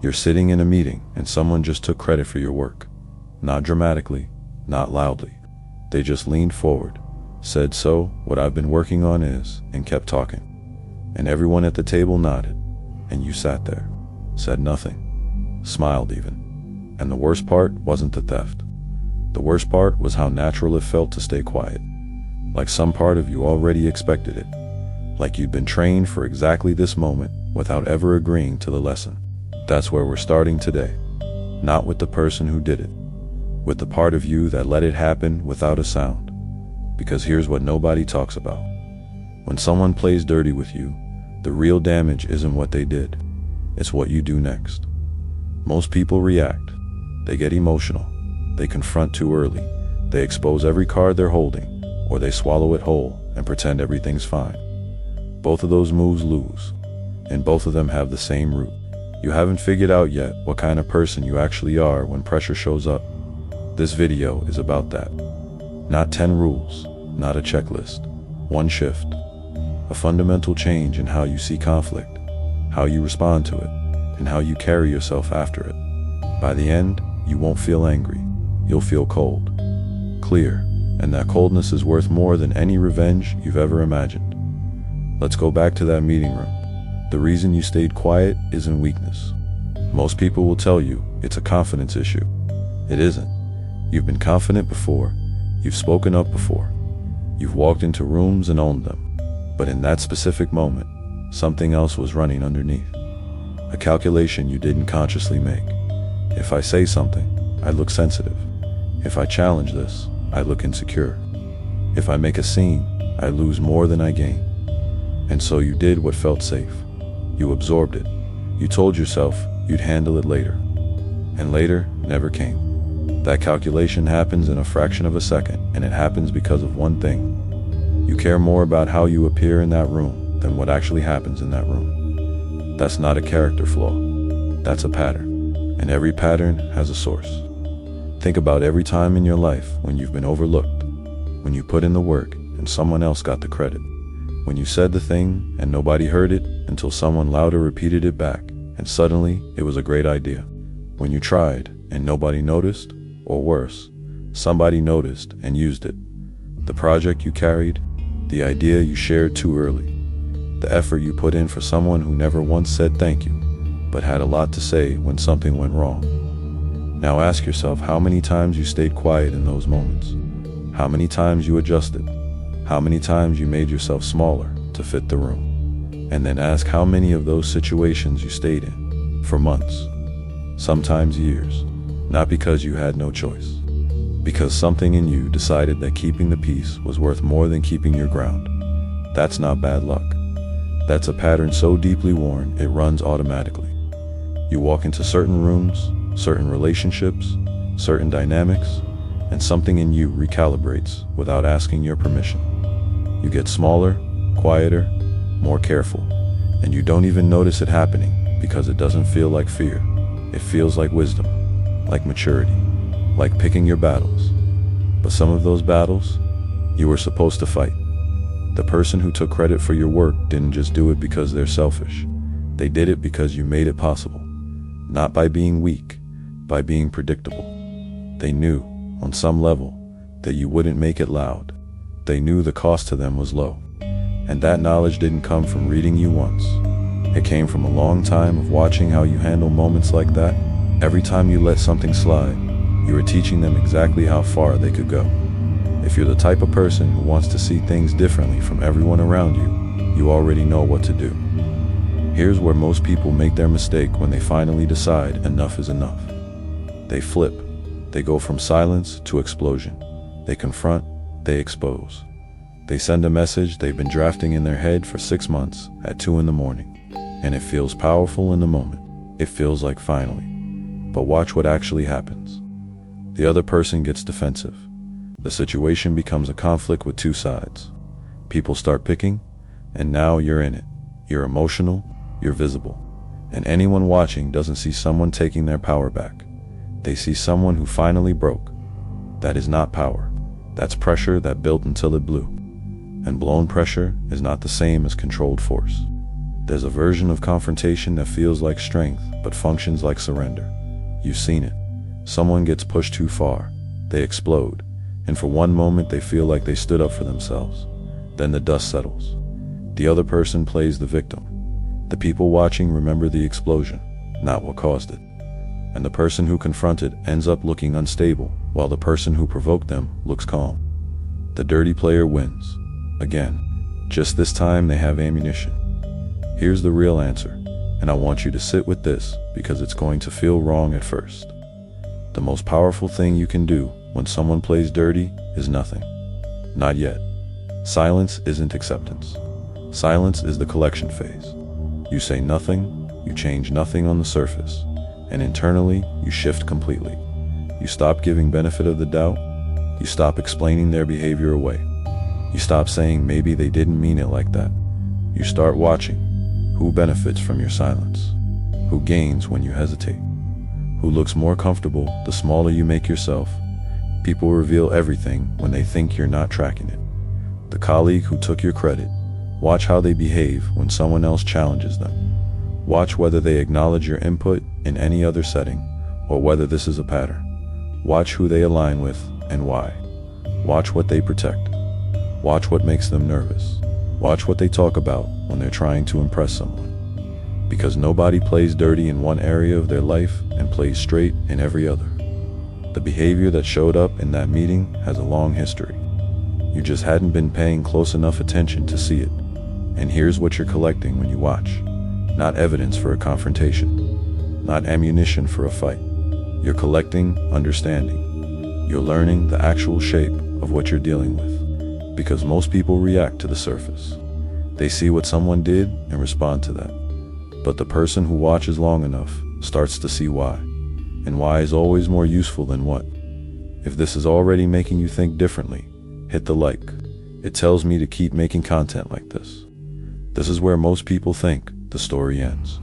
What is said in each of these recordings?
You're sitting in a meeting and someone just took credit for your work. Not dramatically, not loudly. They just leaned forward, said, "So, what I've been working on is," and kept talking. And everyone at the table nodded, and you sat there, said nothing, smiled even. And the worst part wasn't the theft. The worst part was how natural it felt to stay quiet. Like some part of you already expected it. Like you'd been trained for exactly this moment without ever agreeing to the lesson. That's where we're starting today. Not with the person who did it. With the part of you that let it happen without a sound. Because here's what nobody talks about. When someone plays dirty with you, the real damage isn't what they did. It's what you do next. Most people react. They get emotional. They confront too early. They expose every card they're holding, or they swallow it whole and pretend everything's fine. Both of those moves lose, and both of them have the same root. You haven't figured out yet what kind of person you actually are when pressure shows up. This video is about that. Not 10 rules, not a checklist. One shift. A fundamental change in how you see conflict, how you respond to it, and how you carry yourself after it. By the end, you won't feel angry. You'll feel cold, clear, and that coldness is worth more than any revenge you've ever imagined. Let's go back to that meeting room. The reason you stayed quiet isn't weakness. Most people will tell you it's a confidence issue. It isn't. You've been confident before. You've spoken up before. You've walked into rooms and owned them. But in that specific moment, something else was running underneath. A calculation you didn't consciously make. If I say something, I look sensitive. If I challenge this, I look insecure. If I make a scene, I lose more than I gain. And so you did what felt safe. You absorbed it. You told yourself you'd handle it later. And later never came. That calculation happens in a fraction of a second, and it happens because of one thing. You care more about how you appear in that room than what actually happens in that room. That's not a character flaw. That's a pattern. And every pattern has a source. Think about every time in your life when you've been overlooked, when you put in the work and someone else got the credit, when you said the thing and nobody heard it until someone louder repeated it back, and suddenly it was a great idea. When you tried and nobody noticed, or worse, somebody noticed and used it. The project you carried, the idea you shared too early, the effort you put in for someone who never once said thank you, but had a lot to say when something went wrong. Now ask yourself how many times you stayed quiet in those moments, how many times you adjusted, how many times you made yourself smaller to fit the room, and then ask how many of those situations you stayed in for months, sometimes years, not because you had no choice, because something in you decided that keeping the peace was worth more than keeping your ground. That's not bad luck. That's a pattern so deeply worn it runs automatically. You walk into certain rooms, certain relationships, certain dynamics, and something in you recalibrates without asking your permission. You get smaller, quieter, more careful, and you don't even notice it happening because it doesn't feel like fear. It feels like wisdom, like maturity, like picking your battles. But some of those battles, you were supposed to fight. The person who took credit for your work didn't just do it because they're selfish. They did it because you made it possible. Not by being weak, by being predictable. They knew, on some level, that you wouldn't make it loud. They knew the cost to them was low. And that knowledge didn't come from reading you once. It came from a long time of watching how you handle moments like that. Every time you let something slide, you were teaching them exactly how far they could go. If you're the type of person who wants to see things differently from everyone around you, you already know what to do. Here's where most people make their mistake when they finally decide enough is enough. They flip. They go from silence to explosion. They confront, they expose. They send a message they've been drafting in their head for 6 months at 2 in the morning. And it feels powerful in the moment. It feels like finally. But watch what actually happens. The other person gets defensive. The situation becomes a conflict with two sides. People start picking, and now you're in it. You're emotional, you're visible. And anyone watching doesn't see someone taking their power back. They see someone who finally broke. That is not power. That's pressure that built until it blew. And blown pressure is not the same as controlled force. There's a version of confrontation that feels like strength, but functions like surrender. You've seen it. Someone gets pushed too far, they explode, and for one moment they feel like they stood up for themselves. Then the dust settles. The other person plays the victim. The people watching remember the explosion, not what caused it. And the person who confronted ends up looking unstable, while the person who provoked them looks calm. The dirty player wins. Again. Just this time they have ammunition. Here's the real answer, and I want you to sit with this because it's going to feel wrong at first. The most powerful thing you can do when someone plays dirty is nothing. Not yet. Silence isn't acceptance. Silence is the collection phase. You say nothing, you change nothing on the surface, and internally you shift completely. You stop giving benefit of the doubt. You stop explaining their behavior away. You stop saying maybe they didn't mean it like that. You start watching. Who benefits from your silence? Who gains when you hesitate? Who looks more comfortable the smaller you make yourself? People reveal everything when they think you're not tracking it. The colleague who took your credit. Watch how they behave when someone else challenges them. Watch whether they acknowledge your input in any other setting, or whether this is a pattern. Watch who they align with and why. Watch what they protect. Watch what makes them nervous. Watch what they talk about when they're trying to impress someone. Because nobody plays dirty in one area of their life and plays straight in every other. The behavior that showed up in that meeting has a long history. You just hadn't been paying close enough attention to see it. And here's what you're collecting when you watch. Not evidence for a confrontation. Not ammunition for a fight. You're collecting understanding. You're learning the actual shape of what you're dealing with. Because most people react to the surface. They see what someone did and respond to that. But the person who watches long enough starts to see why. And why is always more useful than what. If this is already making you think differently, hit the like. It tells me to keep making content like this. This is where most people think the story ends.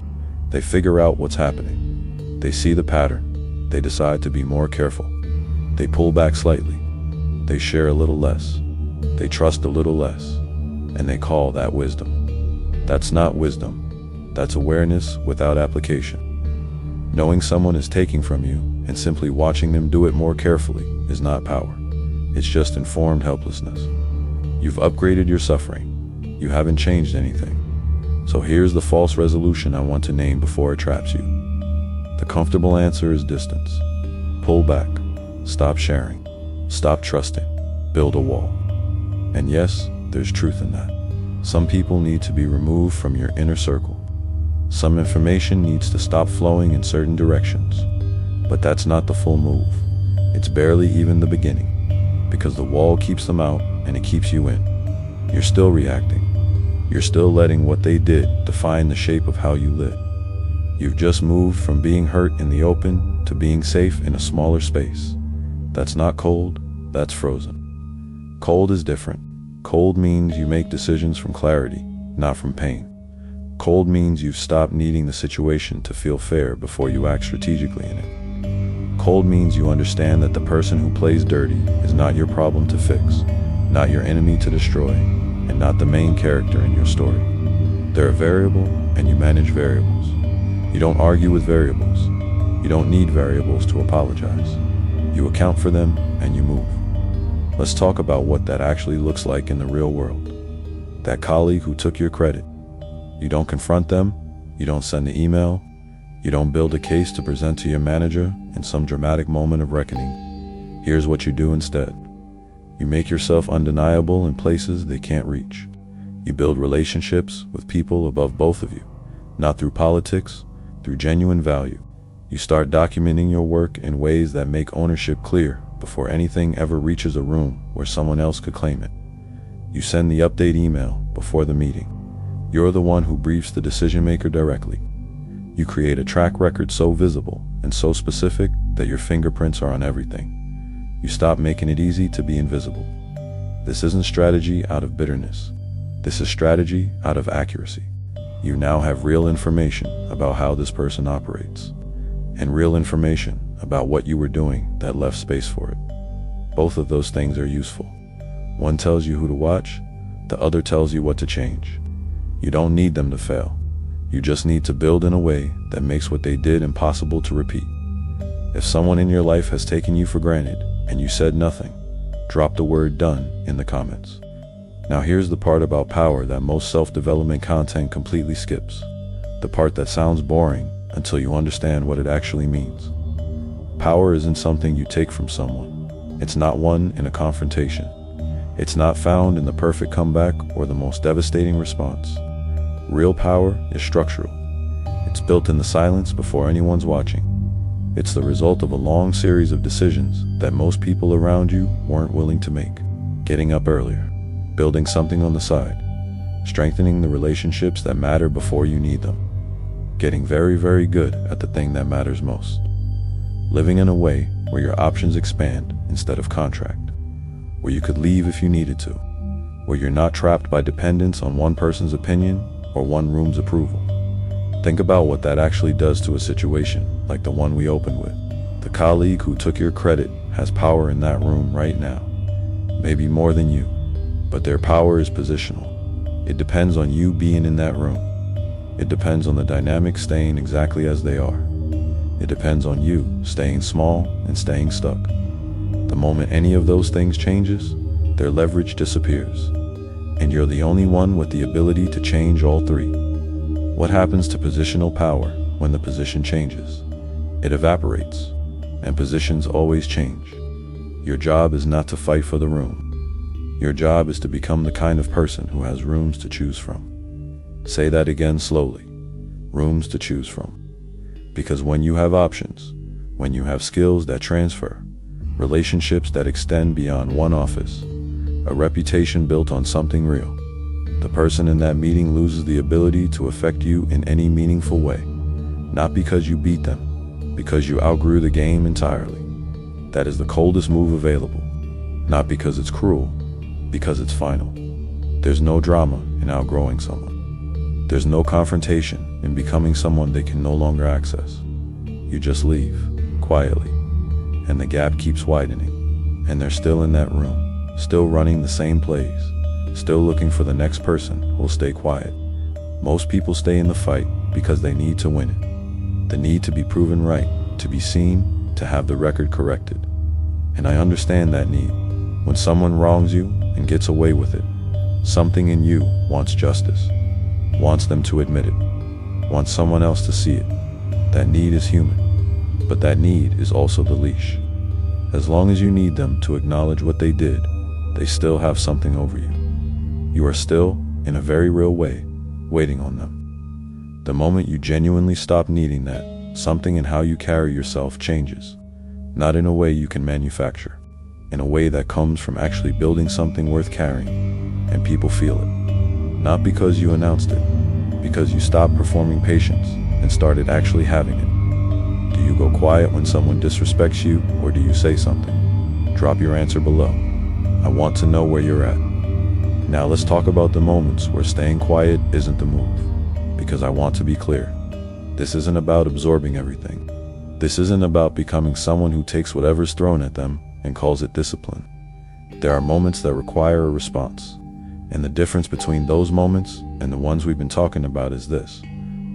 They figure out what's happening. They see the pattern. They decide to be more careful. They pull back slightly. They share a little less. They trust a little less. And they call that wisdom. That's not wisdom. That's awareness without application. Knowing someone is taking from you and simply watching them do it more carefully is not power. It's just informed helplessness. You've upgraded your suffering. You haven't changed anything. So here's the false resolution I want to name before it traps you. The comfortable answer is distance. Pull back. Stop sharing. Stop trusting. Build a wall. And yes, there's truth in that. Some people need to be removed from your inner circle. Some information needs to stop flowing in certain directions. But that's not the full move. It's barely even the beginning. Because the wall keeps them out and it keeps you in. You're still reacting. You're still letting what they did define the shape of how you live. You've just moved from being hurt in the open to being safe in a smaller space. That's not cold, that's frozen. Cold is different. Cold means you make decisions from clarity, not from pain. Cold means you've stopped needing the situation to feel fair before you act strategically in it. Cold means you understand that the person who plays dirty is not your problem to fix, not your enemy to destroy, and not the main character in your story. They're a variable, and you manage variables. You don't argue with variables. You don't need variables to apologize. You account for them, and you move. Let's talk about what that actually looks like in the real world. That colleague who took your credit. You don't confront them, you don't send an email, you don't build a case to present to your manager in some dramatic moment of reckoning. Here's what you do instead. You make yourself undeniable in places they can't reach. You build relationships with people above both of you, not through politics, through genuine value. You start documenting your work in ways that make ownership clear before anything ever reaches a room where someone else could claim it. You send the update email before the meeting. You're the one who briefs the decision maker directly. You create a track record so visible and so specific that your fingerprints are on everything. You stop making it easy to be invisible. This isn't strategy out of bitterness. This is strategy out of accuracy. You now have real information about how this person operates, and real information about what you were doing that left space for it. Both of those things are useful. One tells you who to watch, the other tells you what to change. You don't need them to fail. You just need to build in a way that makes what they did impossible to repeat. If someone in your life has taken you for granted and you said nothing, drop the word "done" in the comments. Now here's the part about power that most self-development content completely skips. The part that sounds boring until you understand what it actually means. Power isn't something you take from someone. It's not won in a confrontation. It's not found in the perfect comeback or the most devastating response. Real power is structural. It's built in the silence before anyone's watching. It's the result of a long series of decisions that most people around you weren't willing to make. Getting up earlier, building something on the side, strengthening the relationships that matter before you need them, getting very, very good at the thing that matters most, living in a way where your options expand instead of contract, where you could leave if you needed to, where you're not trapped by dependence on one person's opinion or one room's approval. Think about what that actually does to a situation like the one we opened with. The colleague who took your credit has power in that room right now. Maybe more than you, but their power is positional. It depends on you being in that room. It depends on the dynamics staying exactly as they are. It depends on you staying small and staying stuck. The moment any of those things changes, their leverage disappears. And you're the only one with the ability to change all three. What happens to positional power when the position changes? It evaporates, and positions always change. Your job is not to fight for the room. Your job is to become the kind of person who has rooms to choose from. Say that again slowly. Rooms to choose from. Because when you have options, when you have skills that transfer, relationships that extend beyond one office, a reputation built on something real, the person in that meeting loses the ability to affect you in any meaningful way. Not because you beat them, because you outgrew the game entirely. That is the coldest move available. Not because it's cruel, because it's final. There's no drama in outgrowing someone. There's no confrontation in becoming someone they can no longer access. You just leave, quietly, and the gap keeps widening, and they're still in that room, still running the same plays, still looking for the next person who'll stay quiet. Most people stay in the fight because they need to win it. The need to be proven right, to be seen, to have the record corrected. And I understand that need. When someone wrongs you and gets away with it, something in you wants justice, wants them to admit it, wants someone else to see it. That need is human, but that need is also the leash. As long as you need them to acknowledge what they did, they still have something over you. You are still, in a very real way, waiting on them. The moment you genuinely stop needing that, something in how you carry yourself changes. Not in a way you can manufacture, in a way that comes from actually building something worth carrying, and people feel it. Not because you announced it, because you stopped performing patience and started actually having it. Do you go quiet when someone disrespects you, or do you say something? Drop your answer below. I want to know where you're at. Now let's talk about the moments where staying quiet isn't the move. Because I want to be clear. This isn't about absorbing everything. This isn't about becoming someone who takes whatever's thrown at them and calls it discipline. There are moments that require a response. And the difference between those moments and the ones we've been talking about is this.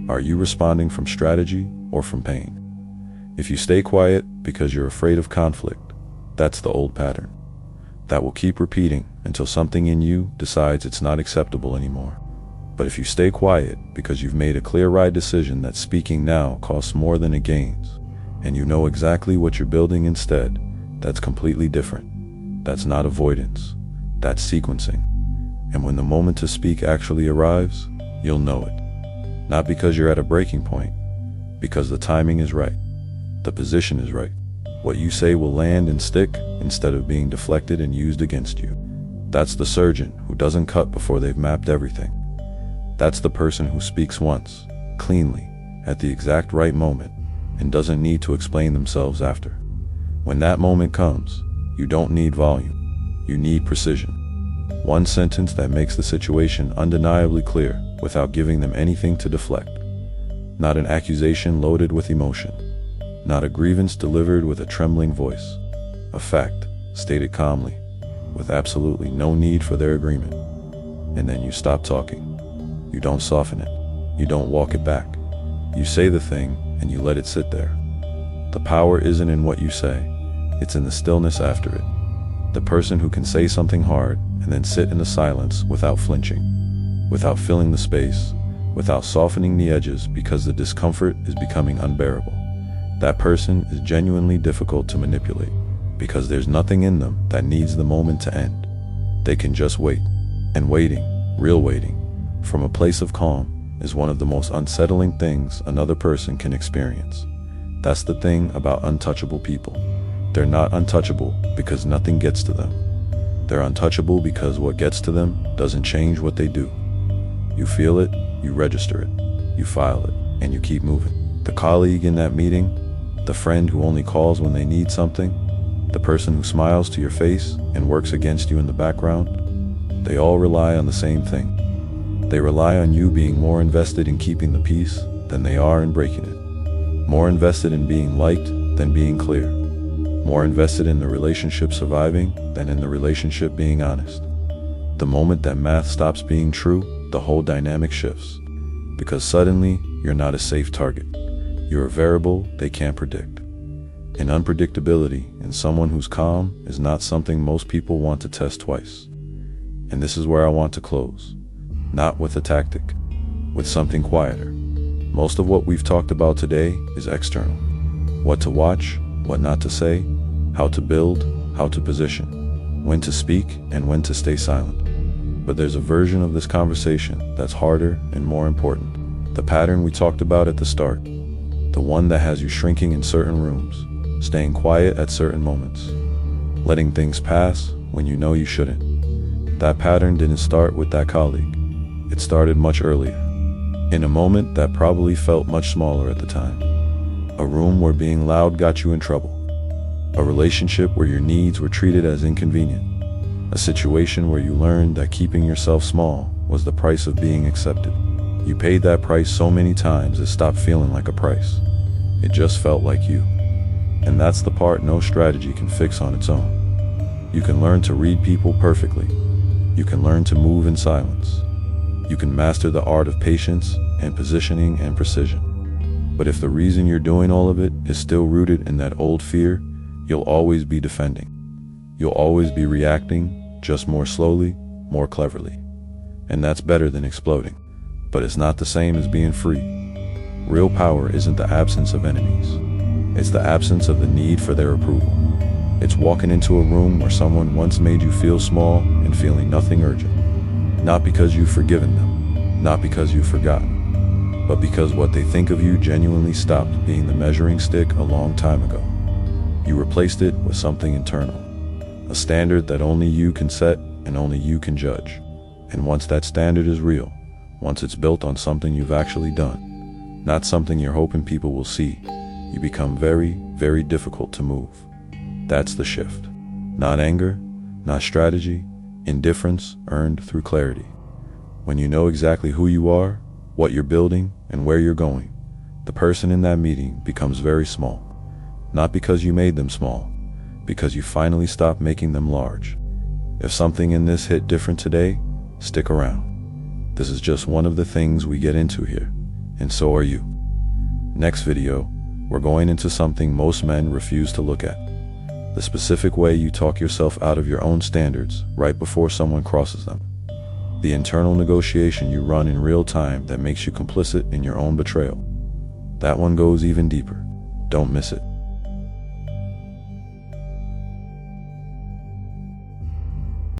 Are you responding from strategy or from pain? If you stay quiet because you're afraid of conflict, that's the old pattern. That will keep repeating until something in you decides it's not acceptable anymore. But if you stay quiet because you've made a clear-eyed decision that speaking now costs more than it gains, and you know exactly what you're building instead, that's completely different. That's not avoidance. That's sequencing. And when the moment to speak actually arrives, you'll know it. Not because you're at a breaking point, because the timing is right. The position is right. What you say will land and stick instead of being deflected and used against you. That's the surgeon who doesn't cut before they've mapped everything. That's the person who speaks once, cleanly, at the exact right moment, and doesn't need to explain themselves after. When that moment comes, you don't need volume. You need precision. One sentence that makes the situation undeniably clear without giving them anything to deflect. Not an accusation loaded with emotion. Not a grievance delivered with a trembling voice. A fact, stated calmly, with absolutely no need for their agreement. And then you stop talking. You don't soften it. You don't walk it back. You say the thing and you let it sit there. The power isn't in what you say, it's in the stillness after it. The person who can say something hard and then sit in the silence without flinching, without filling the space, without softening the edges because the discomfort is becoming unbearable. That person is genuinely difficult to manipulate because there's nothing in them that needs the moment to end. They can just wait. And waiting, real waiting, from a place of calm is one of the most unsettling things another person can experience. That's the thing about untouchable people. They're not untouchable because nothing gets to them. They're untouchable because what gets to them doesn't change what they do. You feel it, you register it, you file it, and you keep moving. The colleague in that meeting, the friend who only calls when they need something, the person who smiles to your face and works against you in the background, they all rely on the same thing. They rely on you being more invested in keeping the peace than they are in breaking it. More invested in being liked than being clear. More invested in the relationship surviving than in the relationship being honest. The moment that math stops being true, the whole dynamic shifts. Because suddenly, you're not a safe target. You're a variable they can't predict. And unpredictability in someone who's calm is not something most people want to test twice. And this is where I want to close. Not with a tactic, with something quieter. Most of what we've talked about today is external. What to watch, what not to say, how to build, how to position, when to speak and when to stay silent. But there's a version of this conversation that's harder and more important. The pattern we talked about at the start. The one that has you shrinking in certain rooms, staying quiet at certain moments, letting things pass when you know you shouldn't. That pattern didn't start with that colleague. It started much earlier, in a moment that probably felt much smaller at the time. A room where being loud got you in trouble. A relationship where your needs were treated as inconvenient. A situation where you learned that keeping yourself small was the price of being accepted. You paid that price so many times it stopped feeling like a price. It just felt like you. And that's the part no strategy can fix on its own. You can learn to read people perfectly. You can learn to move in silence. You can master the art of patience and positioning and precision. But if the reason you're doing all of it is still rooted in that old fear, you'll always be defending. You'll always be reacting, just more slowly, more cleverly. And that's better than exploding. But it's not the same as being free. Real power isn't the absence of enemies. It's the absence of the need for their approval. It's walking into a room where someone once made you feel small and feeling nothing urgent. Not because you've forgiven them, not because you've forgotten, but because what they think of you genuinely stopped being the measuring stick a long time ago. You replaced it with something internal, a standard that only you can set and only you can judge. And once that standard is real, once it's built on something you've actually done, not something you're hoping people will see, you become very, very difficult to move. That's the shift. Not anger, not strategy, indifference earned through clarity. When you know exactly who you are, what you're building, and where you're going, the person in that meeting becomes very small. Not because you made them small, because you finally stopped making them large. If something in this hit different today, stick around. This is just one of the things we get into here, and so are you. Next video, we're going into something most men refuse to look at. The specific way you talk yourself out of your own standards right before someone crosses them. The internal negotiation you run in real time that makes you complicit in your own betrayal. That one goes even deeper. Don't miss it.